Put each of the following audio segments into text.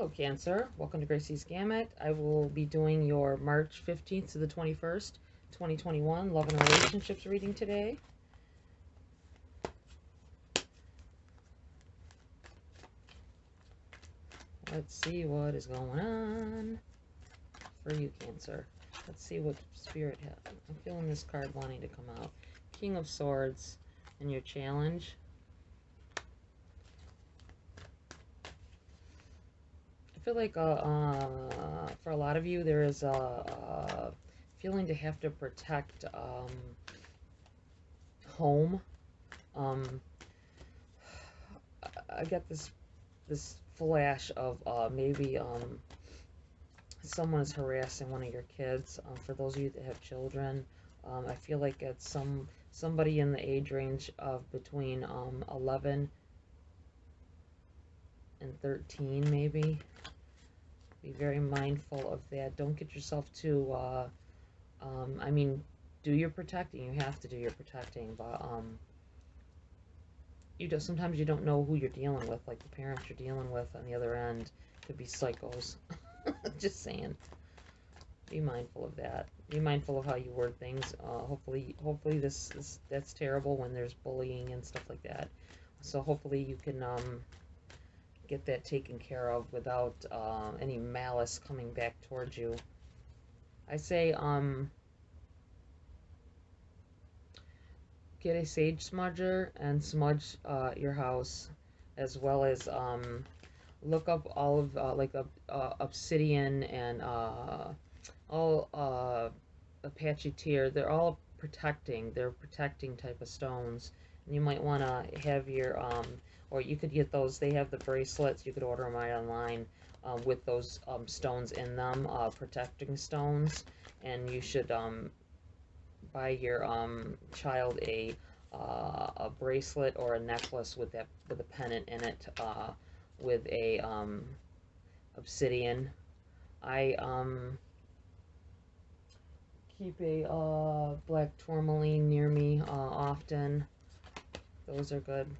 Hello, Cancer. Welcome to Gracie's Gamut. I will be doing your March 15th to the 21st, 2021 Love and Relationships reading today. Let's see what is going on for you, Cancer. Let's see what Spirit has. I'm feeling this card wanting to come out. King of Swords and your challenge. I feel like for a lot of you, there is a feeling to have to protect home. I get this flash of maybe someone is harassing one of your kids. For those of you that have children, I feel like it's somebody in the age range of between 11 and 13, maybe. Be very mindful of that. Don't get yourself too, I mean, do your protecting. You have to do your protecting, but sometimes you don't know who you're dealing with. Like the parents you're dealing with on the other end could be psychos. Just saying. Be mindful of that. Be mindful of how you word things. Hopefully that's terrible when there's bullying and stuff like that. So hopefully you can get that taken care of without any malice coming back towards you. I say get a sage smudger and smudge your house, as well as look up all of like obsidian and all Apache tear. They're all protecting. They're protecting type of stones. And you might want to have your or you could get those. They have the bracelets. You could order them right online with those stones in them, protecting stones. And you should buy your child a bracelet or a necklace with a pennant in it, with a obsidian. I keep a black tourmaline near me often. Those are good.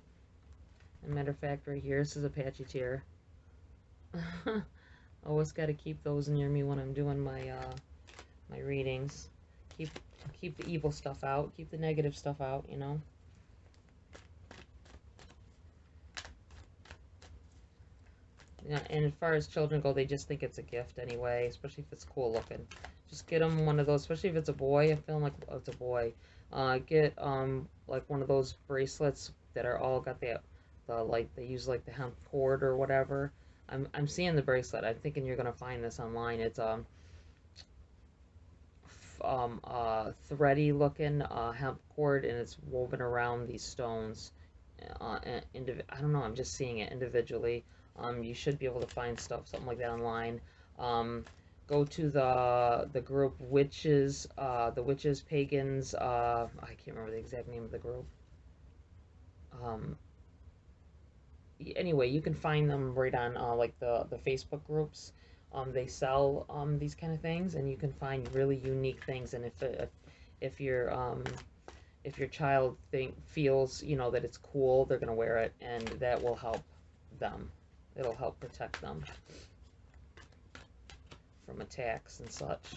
As a matter of fact, right here, this is Apache tear. Always got to keep those near me when I'm doing my my readings. Keep the evil stuff out. Keep the negative stuff out, you know. Yeah, and as far as children go, they just think it's a gift anyway, especially if it's cool looking. Just get them one of those, especially if it's a boy. I'm feeling like it's a boy. Get like one of those bracelets that are all got the like they use like the hemp cord or whatever. I'm seeing the bracelet. I'm thinking you're gonna find this online. It's thready looking hemp cord, and it's woven around these stones. I don't know. I'm just seeing it individually. You should be able to find something like that online. Go to the group Witches, the Witches, Pagans, I can't remember the exact name of the group. Anyway, you can find them right on like the Facebook groups. They sell these kind of things, and you can find really unique things. And if your child feels, you know, that it's cool, they're gonna wear it, and that will help them. It'll help protect them from attacks and such.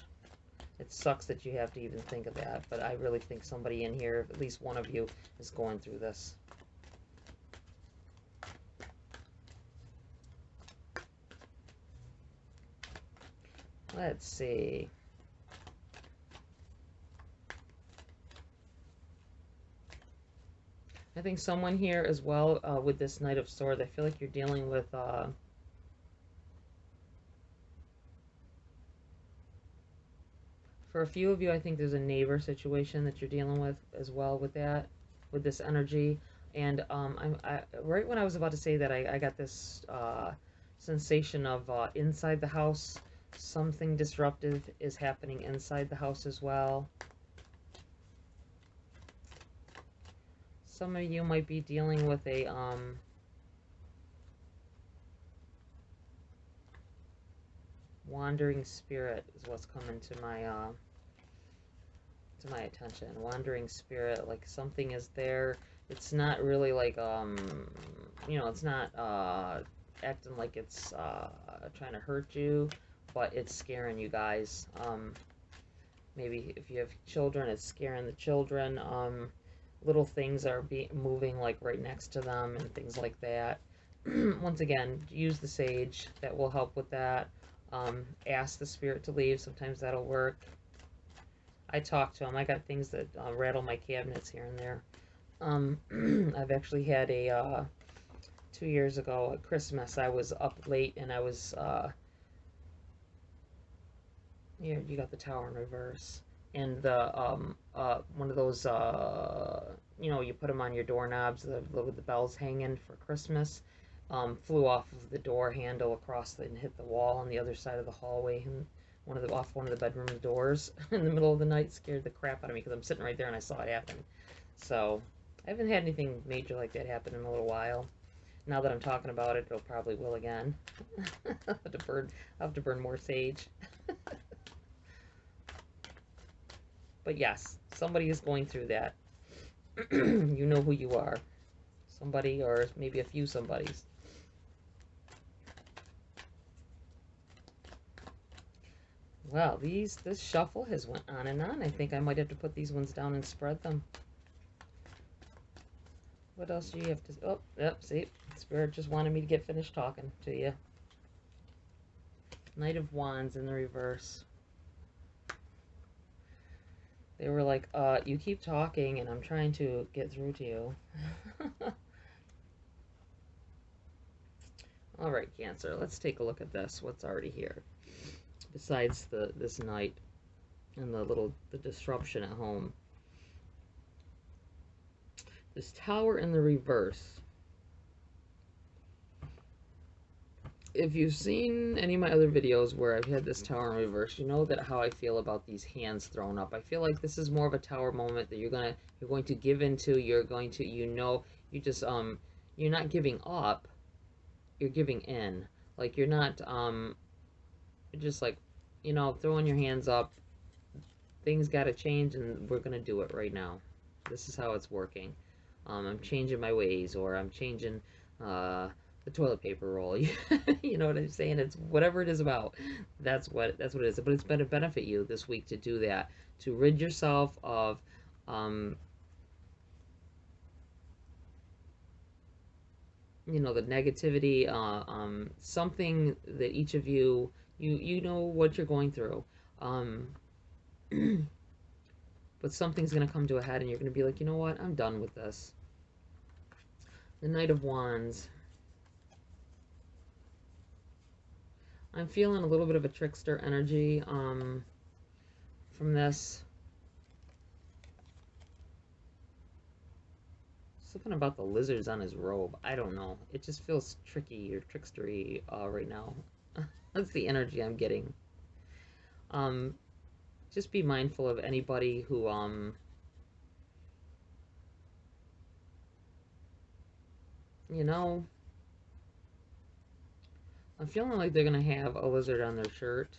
It sucks that you have to even think of that, but I really think somebody in here, at least one of you, is going through this. Let's see. I think someone here as well with this Knight of Swords, I feel like you're dealing with for a few of you, I think there's a neighbor situation that you're dealing with as well with that, with this energy. And right when I was about to say that, I got this sensation of inside the house, something disruptive is happening inside the house as well. Some of you might be dealing with a wandering spirit is what's coming to my attention. Wandering spirit, like something is there. It's not really like you know, it's not acting like it's trying to hurt you, but it's scaring you guys. Maybe if you have children, it's scaring the children. Little things are moving like right next to them and things like that. Once again, use the sage. That will help with that. Ask the spirit to leave. Sometimes that'll work. I talk to them. I got things that rattle my cabinets here and there. I've actually had a 2 years ago at Christmas. I was up late and I was you got the tower in reverse, and the one of those you put them on your doorknobs, with the bells hanging for Christmas, flew off of the door handle across and hit the wall on the other side of the hallway, and off one of the bedroom doors in the middle of the night. Scared the crap out of me because I'm sitting right there and I saw it happen. So I haven't had anything major like that happen in a little while. Now that I'm talking about it, it'll probably will again. I'll have to burn more sage. But yes, somebody is going through that. You know who you are. Somebody, or maybe a few somebodies. Well, this shuffle has went on and on. I think I might have to put these ones down and spread them. What else do you have to... Oh, yep, see? Spirit just wanted me to get finished talking to you. Knight of Wands in the reverse. They were like, you keep talking and I'm trying to get through to you. All right, Cancer, let's take a look at this. What's already here? Besides this Knight and the disruption at home. This Tower in the reverse. If you've seen any of my other videos where I've had this Tower in reverse, you know that how I feel about these hands thrown up. I feel like this is more of a Tower moment that you're going to give into. You're going to, you just you're not giving up. You're giving in. Like you're not you're just like, throwing your hands up. Things got to change, and we're gonna do it right now. This is how it's working. I'm changing my ways, or I'm changing the toilet paper roll. You know what I'm saying? It's whatever it is about. That's what it is. But it's going to benefit you this week to do that, to rid yourself of the negativity, something that each of you know what you're going through. But something's going to come to a head and you're going to be like, you know what? I'm done with this. The Knight of Wands. I'm feeling a little bit of a trickster energy from this. Something about the lizards on his robe. I don't know. It just feels tricky or trickstery right now. That's the energy I'm getting. Just be mindful of anybody who I'm feeling like they're gonna have a lizard on their shirt.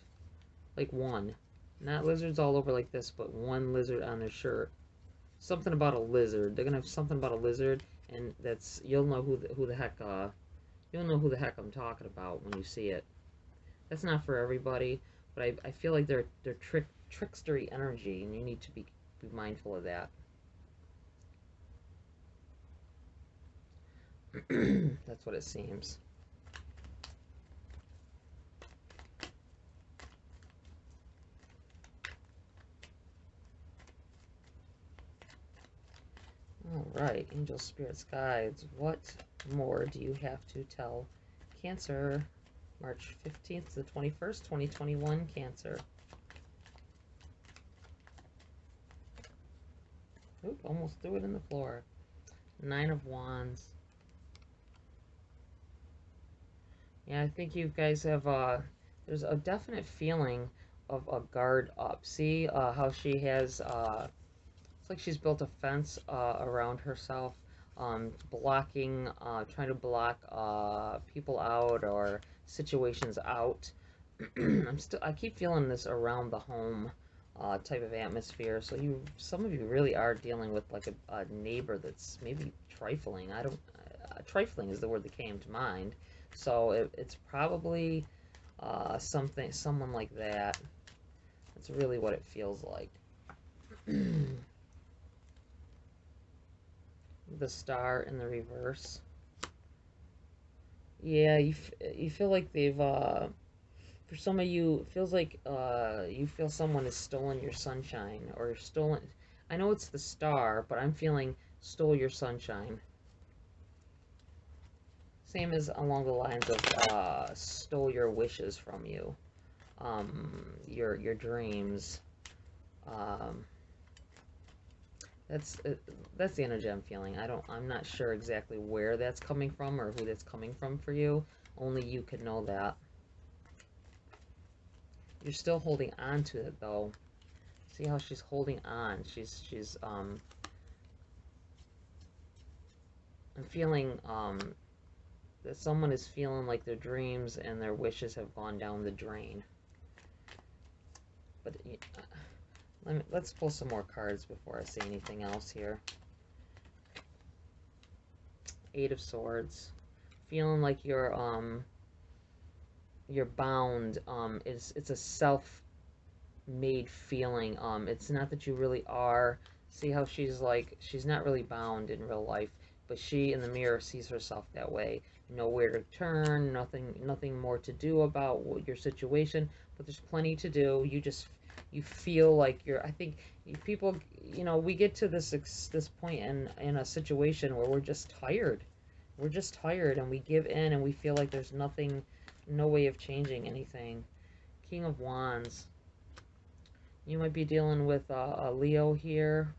Like one. Not lizards all over like this, but one lizard on their shirt. Something about a lizard. They're gonna have something about a lizard, and you'll know who the heck I'm talking about when you see it. That's not for everybody, but I feel like they're trickstery energy, and you need to be mindful of that. That's what it seems. Alright, angels, spirits, guides, what more do you have to tell Cancer? March 15th to the 21st, 2021, Cancer. Oop, almost threw it in the floor. Nine of Wands. Yeah, I think you guys have, there's a definite feeling of a guard up. See how she has, it's like she's built a fence around herself, blocking, trying to block people out or situations out. I keep feeling this around the home type of atmosphere. So some of you really are dealing with like a neighbor that's maybe trifling. Trifling is the word that came to mind. So it's probably someone like that. That's really what it feels like. The star in the reverse. Yeah, you feel like they've for some of you, it feels like you feel someone has stolen your sunshine or stolen. I know it's the star, but I'm feeling stole your sunshine. Same as along the lines of stole your wishes from you, your dreams. Um, that's uh, that's the energy I'm feeling. I'm not sure exactly where that's coming from or who that's coming from for you. Only you can know that. You're still holding on to it though. See how she's holding on. She's I'm feeling that someone is feeling like their dreams and their wishes have gone down the drain. But let's pull some more cards before I say anything else here. Eight of Swords. Feeling like you're bound. It's a self-made feeling. It's not that you really are. See how she's like, she's not really bound in real life, but she in the mirror sees herself that way. Nowhere to turn, nothing more to do about your situation, but there's plenty to do. You feel like you're, I think people, we get to this point in a situation where we're just tired. We're just tired and we give in and we feel like there's nothing, no way of changing anything. King of Wands. You might be dealing with a Leo here,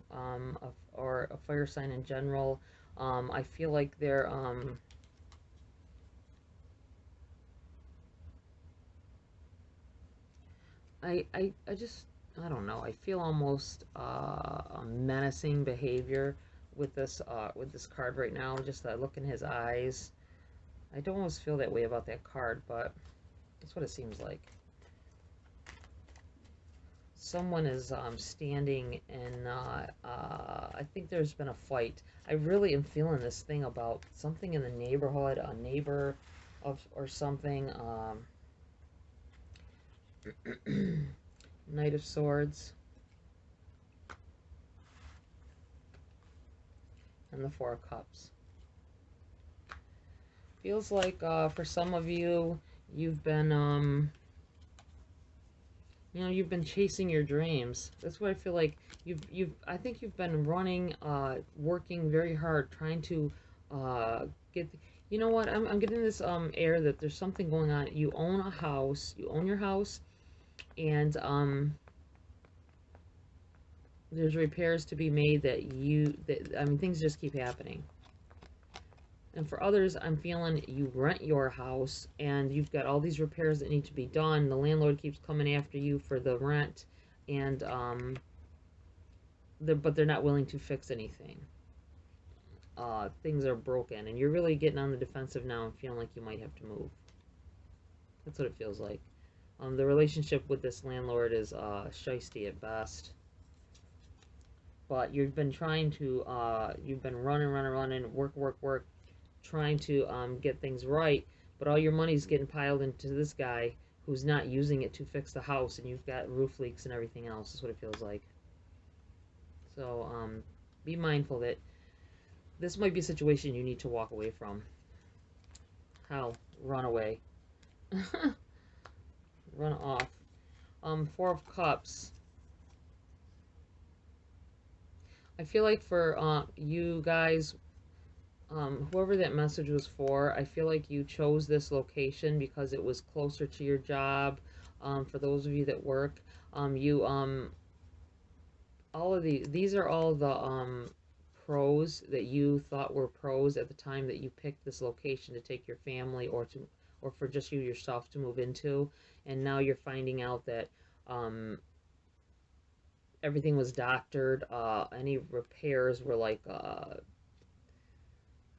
or a fire sign in general. I feel like they're, I just, I don't know. I feel almost a menacing behavior with this card right now. Just that look in his eyes. I don't always feel that way about that card, but that's what it seems like. Someone is standing in, I think there's been a fight. I really am feeling this thing about something in the neighborhood, a neighbor or something. Knight of Swords and the Four of Cups. Feels like for some of you, you've been, you've been chasing your dreams. That's what I feel like. I think you've been running, working very hard, trying to get. You know what? I'm getting this air that there's something going on. You own a house. You own your house, and there's repairs to be made I mean, things just keep happening. And for others, I'm feeling you rent your house and you've got all these repairs that need to be done. The landlord keeps coming after you for the rent, and but they're not willing to fix anything. Things are broken, and you're really getting on the defensive now and feeling like you might have to move. That's what it feels like. The relationship with this landlord is shisty at best. But you've been trying to, you've been running, work, trying to get things right, but all your money's getting piled into this guy who's not using it to fix the house, and you've got roof leaks and everything else. Is what it feels like. So be mindful that this might be a situation you need to walk away from. How? Run away. Run off. Four of Cups. I feel like for you guys, whoever that message was for, I feel like you chose this location because it was closer to your job. For those of you that work, you all of these are all the pros that you thought were pros at the time that you picked this location to take your family or for just you yourself to move into, and now you're finding out that everything was doctored. Any repairs were like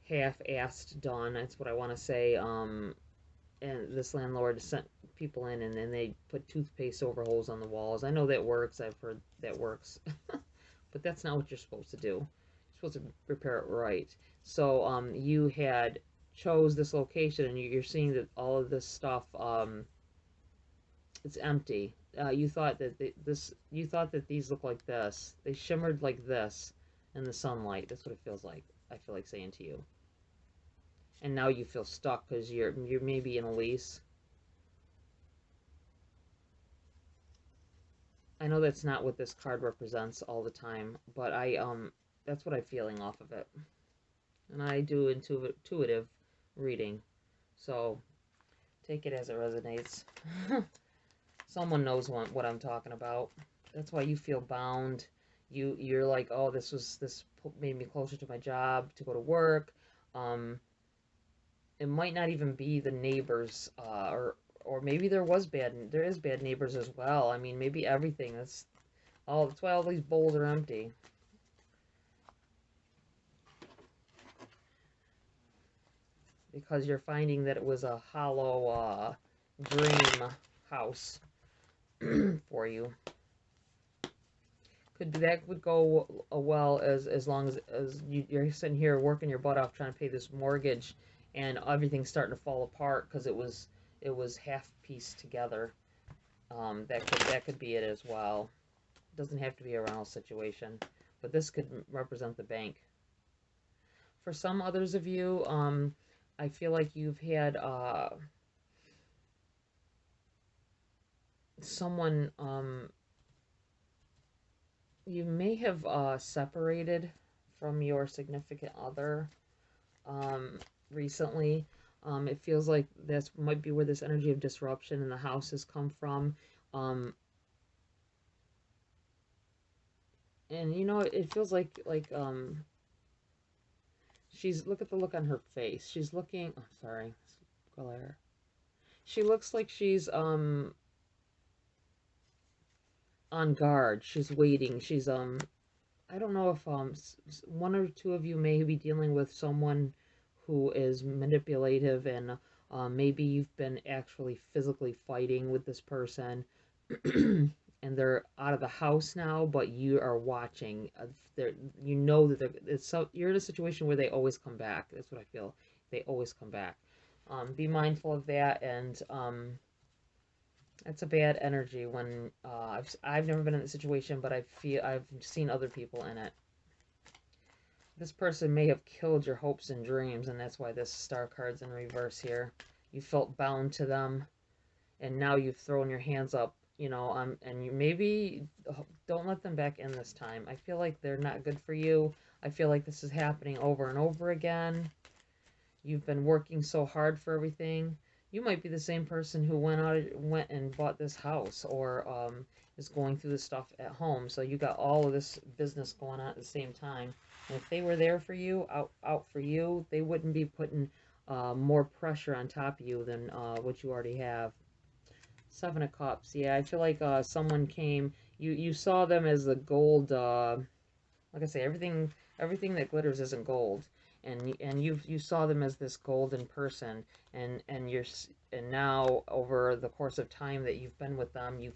half-assed done. That's what I want to say. And this landlord sent people in, and then they put toothpaste over holes on the walls. I know that works. I've heard that works. But that's not what you're supposed to do. You're supposed to repair it right. So you had chose this location, and you're seeing that all of this stuff, it's empty. You thought that you thought that these look like this. They shimmered like this in the sunlight. That's what it feels like. I feel like saying to you. And now you feel stuck because you're maybe in a lease. I know that's not what this card represents all the time, but that's what I'm feeling off of it. And I do intuitive reading, so take it as it resonates. Someone knows what I'm talking about. That's why you feel bound. You're like, oh, this made me closer to my job to go to work. It might not even be the neighbors, or maybe there is bad neighbors as well. I mean, maybe everything that's why all these bowls are empty. Because you're finding that it was a hollow dream house for you. That would go well as long as you're sitting here working your butt off trying to pay this mortgage, and everything's starting to fall apart because it was half pieced together. That could be it as well. It doesn't have to be a rental situation, but this could represent the bank. For some others of you, I feel like you've had someone, you may have separated from your significant other recently. It feels like this might be where this energy of disruption in the house has come from. And you know, it feels like look at the look on her face. She's looking, oh, sorry, glare. She looks like she's on guard. She's waiting. She's I don't know if one or two of you may be dealing with someone who is manipulative, and maybe you've been actually physically fighting with this person. And they're out of the house now, but you are watching. You know that you're in a situation where they always come back. That's what I feel. They always come back. Be mindful of that, and that's a bad energy. When I've never been in that situation, but I've seen other people in it. This person may have killed your hopes and dreams, and that's why this star card's in reverse here. You felt bound to them, and now you've thrown your hands up. You know, and you maybe don't let them back in this time. I feel like they're not good for you. I feel like this is happening over and over again. You've been working so hard for everything. You might be the same person who went and bought this house, or is going through the stuff at home. So you got all of this business going on at the same time. And if they were there for you, out for you, they wouldn't be putting more pressure on top of you than what you already have. Seven of Cups. Yeah, I feel like someone came. You saw them as the gold. Like I say, everything that glitters isn't gold, and you saw them as this golden person, and now over the course of time that you've been with them, you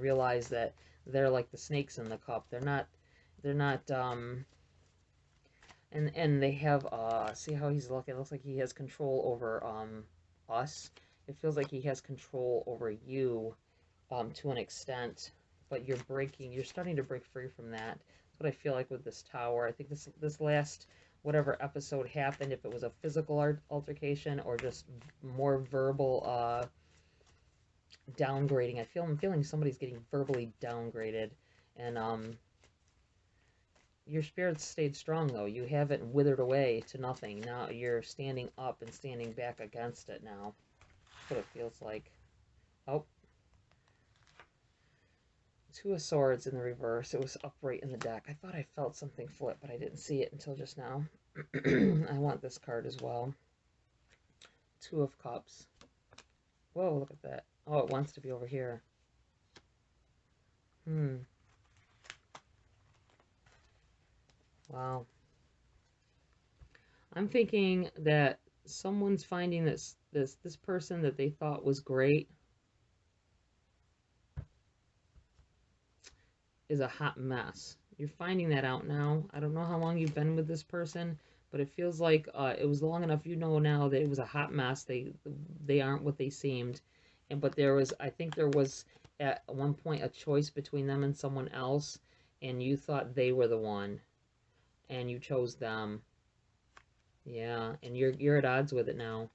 realize that they're like the snakes in the cup. They're not. And they have see how he's looking. It looks like he has control over us. It feels like he has control over you to an extent, but you're starting to break free from that. That's what I feel like with this tower. I think this last, whatever episode happened, if it was a physical altercation or just more verbal downgrading, I'm feeling somebody's getting verbally downgraded, and your spirits stayed strong, though. You haven't withered away to nothing. Now you're standing up and standing back against it now. What it feels like. Oh, Two of Swords in the reverse. It was upright in the deck. I thought I felt something flip, but I didn't see it until just now. I want this card as well. Two of Cups. Whoa, look at that. Oh, it wants to be over here. Wow. I'm thinking that someone's finding this person that they thought was great is a hot mess. You're finding that out now. I don't know how long you've been with this person, But it feels like it was long enough. You know now that it was a hot mess. They aren't what they seemed, and but there was, I think there was at one point a choice between them and someone else, and you thought they were the one, and you chose them. Yeah, and you're at odds with it now.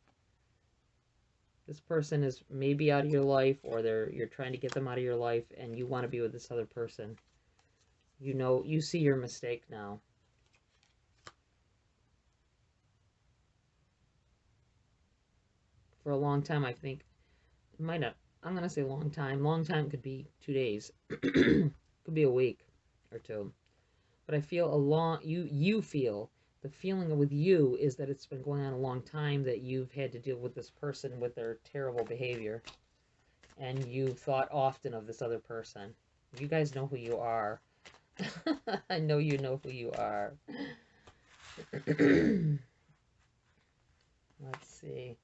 This person is maybe out of your life, or you're trying to get them out of your life, and you want to be with this other person. You know, you see your mistake now. For a long time, I think it might not. I'm gonna say long time. Long time could be 2 days, could be a week or two. But I feel a long. You feel the feeling with you is that it's been going on a long time that you've had to deal with this person with their terrible behavior, and you've thought often of this other person. You guys know who you are. I know you know who you are. Let's see.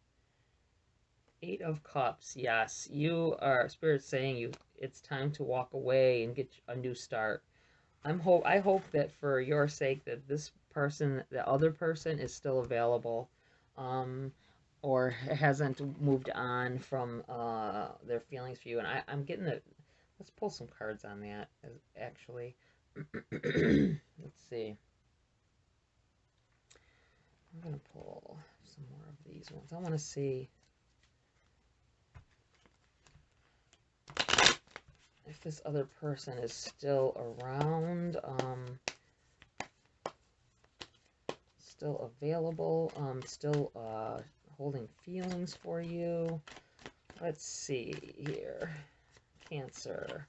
8 of Cups. Yes, you are. Spirit saying you. It's time to walk away and get a new start. I hope that for your sake that this person, the other person, is still available, um, or hasn't moved on from their feelings for you. And I'm getting the. Let's pull some cards on that. Actually, let's see. I'm gonna pull some more of these ones. I want to see if this other person is still around, still available, still holding feelings for you. Let's see here. Cancer.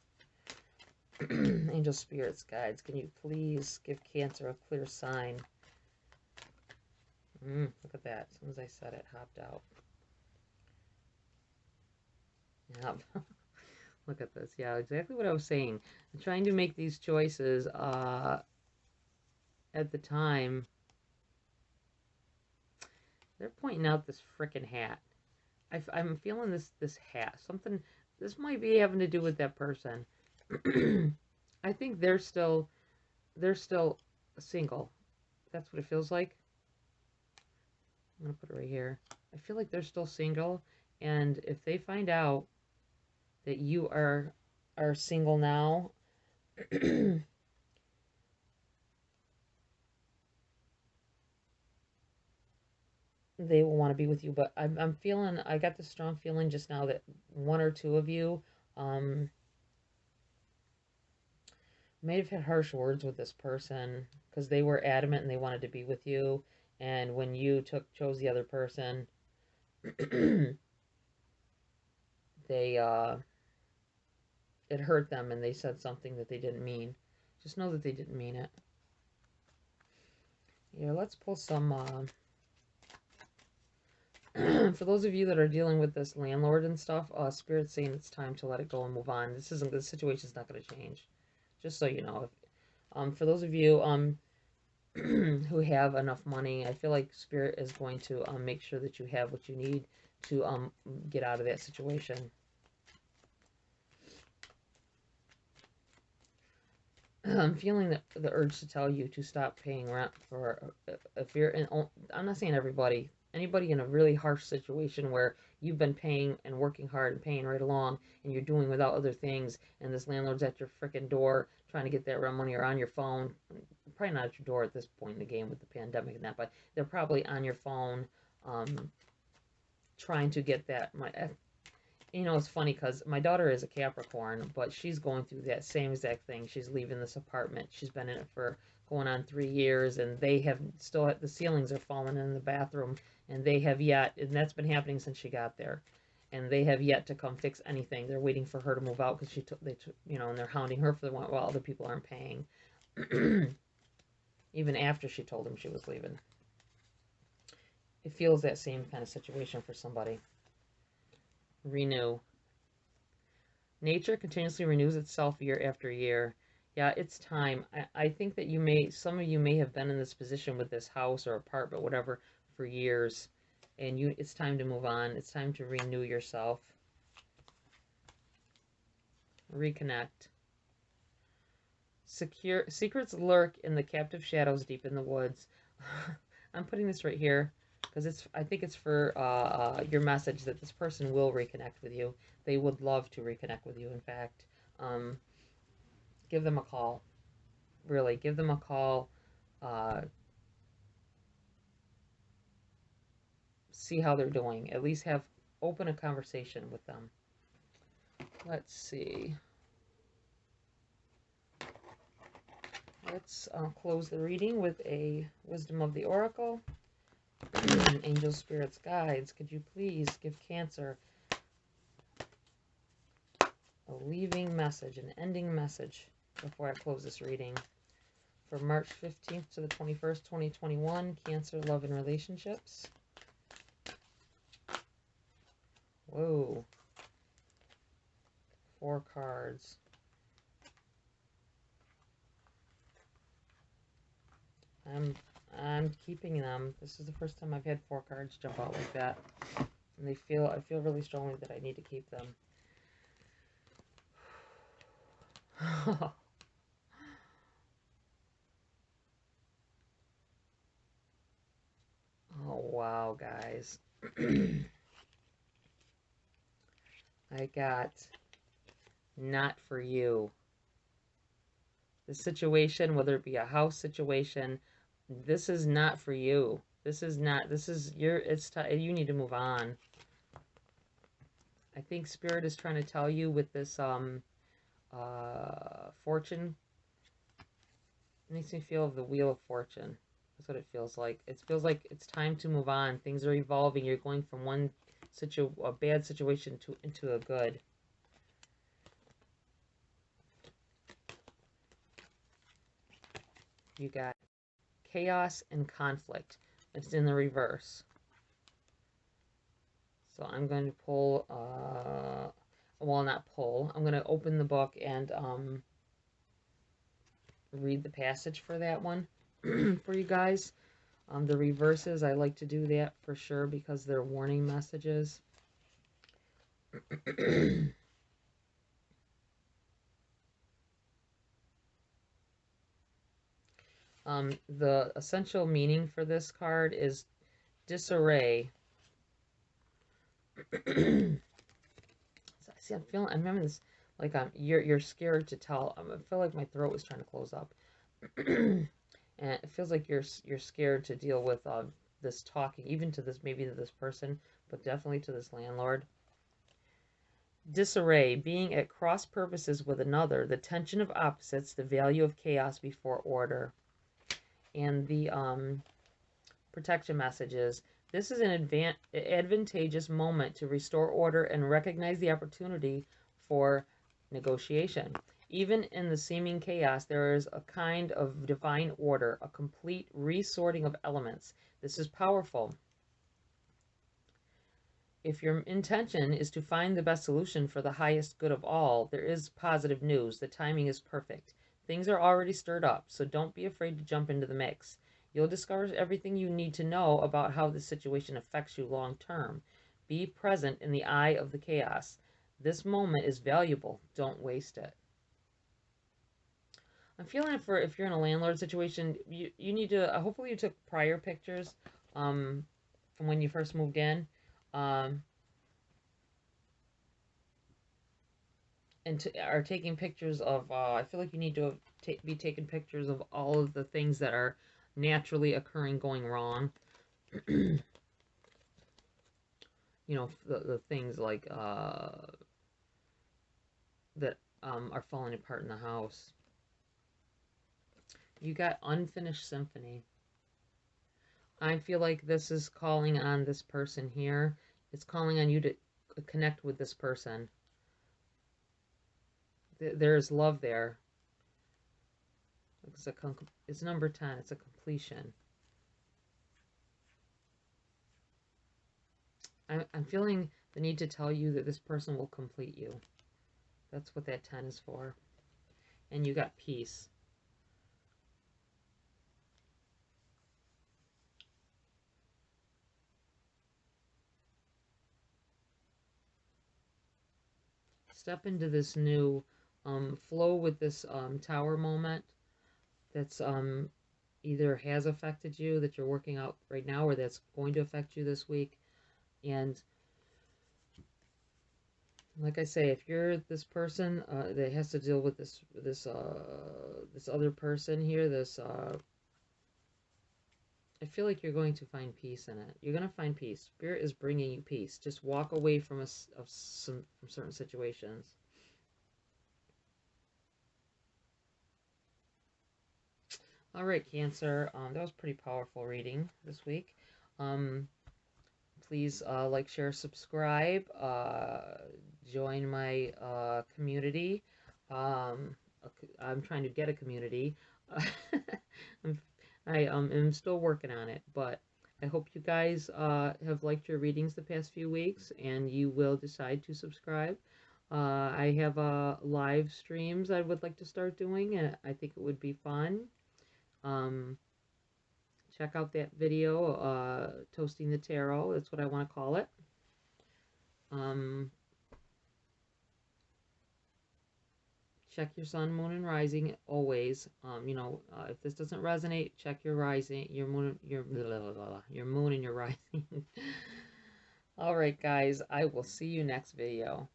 Angel spirits, guides, can you please give Cancer a clear sign? Look at that. As soon as I said it, hopped out. Yep. Look at this. Yeah, exactly what I was saying. I'm trying to make these choices at the time. They're pointing out this frickin' hat. I'm feeling this hat. Something. This might be having to do with that person. I think they're still single. That's what it feels like. I'm gonna put it right here. I feel like they're still single, and if they find out that you are single now, they will want to be with you. But I'm feeling, I got this strong feeling just now that one or two of you um, may have had harsh words with this person because they were adamant and they wanted to be with you. And when you chose the other person, they it hurt them and they said something that they didn't mean. Just know that they didn't mean it. Yeah, let's pull some for those of you that are dealing with this landlord and stuff, Spirit's saying it's time to let it go and move on. This situation's not going to change. Just so you know. For those of you who have enough money, I feel like Spirit is going to make sure that you have what you need to get out of that situation. I'm feeling the urge to tell you to stop paying rent for if you're in. I'm not saying everybody, anybody in a really harsh situation where you've been paying and working hard and paying right along, and you're doing without other things, and this landlord's at your freaking door trying to get that rent money or on your phone. Probably not at your door at this point in the game with the pandemic and that, but they're probably on your phone, trying to get that money. You know, it's funny because my daughter is a Capricorn, but she's going through that same exact thing. She's leaving this apartment. She's been in it for going on 3 years, and they have still, the ceilings are falling in the bathroom, and they have yet, and that's been happening since she got there, and they have yet to come fix anything. They're waiting for her to move out because you know, and they're hounding her for the one while other people aren't paying, even after she told them she was leaving. It feels that same kind of situation for somebody. Renew. Nature continuously renews itself year after year. Yeah, it's time. I think that some of you may have been in this position with this house or apartment, whatever, for years. And it's time to move on. It's time to renew yourself. Reconnect. Secrets lurk in the captive shadows deep in the woods. I'm putting this right here because I think it's for your message that this person will reconnect with you. They would love to reconnect with you. In fact, um, give them a call. Really, give them a call. Uh, see how they're doing. At least have open a conversation with them. Let's see. Let's close the reading with a Wisdom of the Oracle. Angel Spirits Guides, could you please give Cancer a leaving message, an ending message before I close this reading for March 15th to the 21st, 2021, Cancer, love, and relationships. Whoa. 4 cards. I'm keeping them. This is the first time I've had 4 cards jump out like that. And I feel really strongly that I need to keep them. Oh, wow, guys. I got not for you. The situation, whether it be a house situation, this is not for you. This is it's time, you need to move on. I think Spirit is trying to tell you with this, fortune. It makes me feel of the Wheel of Fortune. That's what it feels like. It feels like it's time to move on. Things are evolving. You're going from a bad situation into a good. You got chaos and conflict. It's in the reverse. So I'm going to pull, well, not pull. I'm going to open the book and read the passage for that one for you guys. The reverses, I like to do that for sure because they're warning messages. The essential meaning for this card is disarray. See, I'm having this, like, you're scared to tell. I feel like my throat was trying to close up. And it feels like you're scared to deal with this talking, even to this, maybe to this person, but definitely to this landlord. Disarray, being at cross purposes with another, the tension of opposites, the value of chaos before order. And the protection messages. This is an advantageous moment to restore order and recognize the opportunity for negotiation. Even in the seeming chaos, there is a kind of divine order, a complete resorting of elements. This is powerful. If your intention is to find the best solution for the highest good of all, there is positive news. The timing is perfect. Things are already stirred up, so don't be afraid to jump into the mix. You'll discover everything you need to know about how this situation affects you long term. Be present in the eye of the chaos. This moment is valuable. Don't waste it. I'm feeling it for if you're in a landlord situation, you need to, hopefully you took prior pictures from when you first moved in. And are taking pictures of, I feel like you need to be taking pictures of all of the things that are naturally occurring going wrong. You know, the things like that are falling apart in the house. You got unfinished symphony. I feel like this is calling on this person here. It's calling on you to connect with this person. There's love there. It's number 10. It's a completion. I'm feeling the need to tell you that this person will complete you. That's what that 10 is for. And you got peace. Step into this new flow with this tower moment. That's either has affected you that you're working out right now, or that's going to affect you this week. And like I say, if you're this person that has to deal with this other person here, I feel like you're going to find peace in it. You're going to find peace. Spirit is bringing you peace. Just walk away from from certain situations. All right, Cancer. That was pretty powerful reading this week. Um, Please like, share, subscribe. Join my community. Um, I'm trying to get a community. I'm, am still working on it, but I hope you guys have liked your readings the past few weeks, and you will decide to subscribe. I have live streams I would like to start doing, and I think it would be fun. Um, Check out that video, Toasting the Tarot. That's what I want to call it. Um, check your sun, moon, and rising always. If this doesn't resonate, check your rising, your moon, your blah, blah, blah, your moon and your rising. All right, guys. I will see you next video.